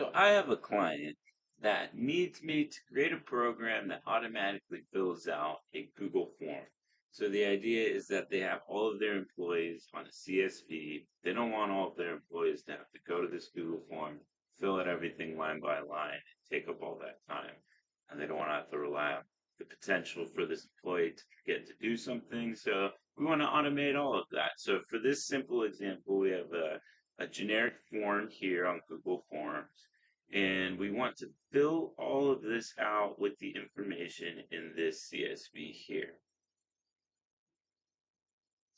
So I have a client that needs me to create a program that automatically fills out a Google form. So the idea is that they have all of their employees on a CSV. They don't want all of their employees to have to go to this Google form, fill out everything line by line, and take up all that time. And they don't want to have to rely on the potential for this employee to forget to do something. So we want to automate all of that. So for this simple example, we have a generic form here on Google Forms, and we want to fill all of this out with the information in this CSV here.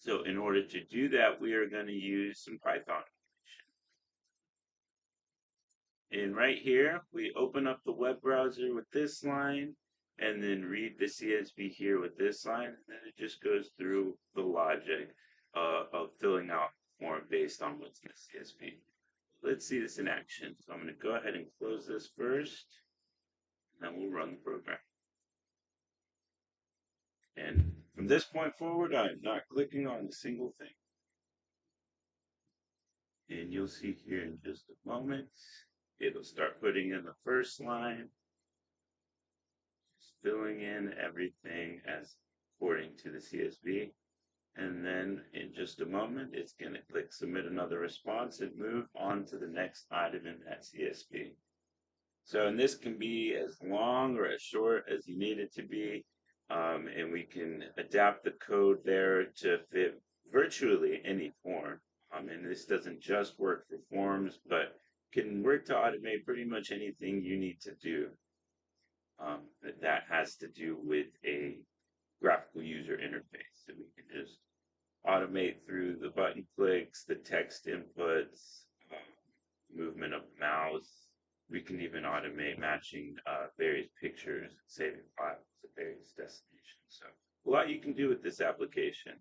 So in order to do that, we are going to use some Python. And right here, we open up the web browser with this line, and then read the CSV here with this line, and then it just goes through the logic of filling out the form based on what's in the CSV. Let's see this in action. So I'm going to go ahead and close this first, and then we'll run the program. And from this point forward, I'm not clicking on a single thing. And you'll see here in just a moment, it'll start putting in the first line, just filling in everything as according to the CSV. And then in just a moment, it's going to click submit another response and move on to the next item in that CSV. So, and this can be as long or as short as you need it to be. And we can adapt the code there to fit virtually any form. And this doesn't just work for forms, but can work to automate pretty much anything you need to do that has to do with a graphical user interface. So we can just automate through the button clicks, the text inputs, movement of mouse. We can even automate matching various pictures and saving files at various destinations. So a lot you can do with this application.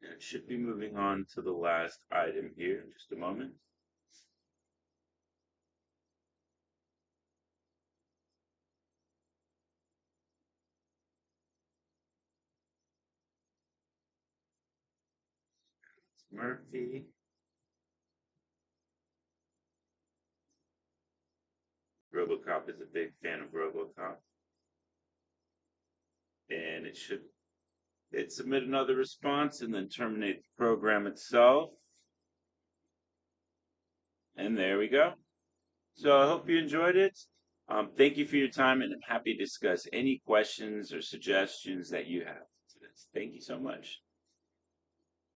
And it should be moving on to the last item here in just a moment. It's Murphy. RoboCop is a big fan of RoboCop. And it submit another response and then terminate the program itself. And there we go. So I hope you enjoyed it. Thank you for your time, and I'm happy to discuss any questions or suggestions that you have to this. Thank you so much.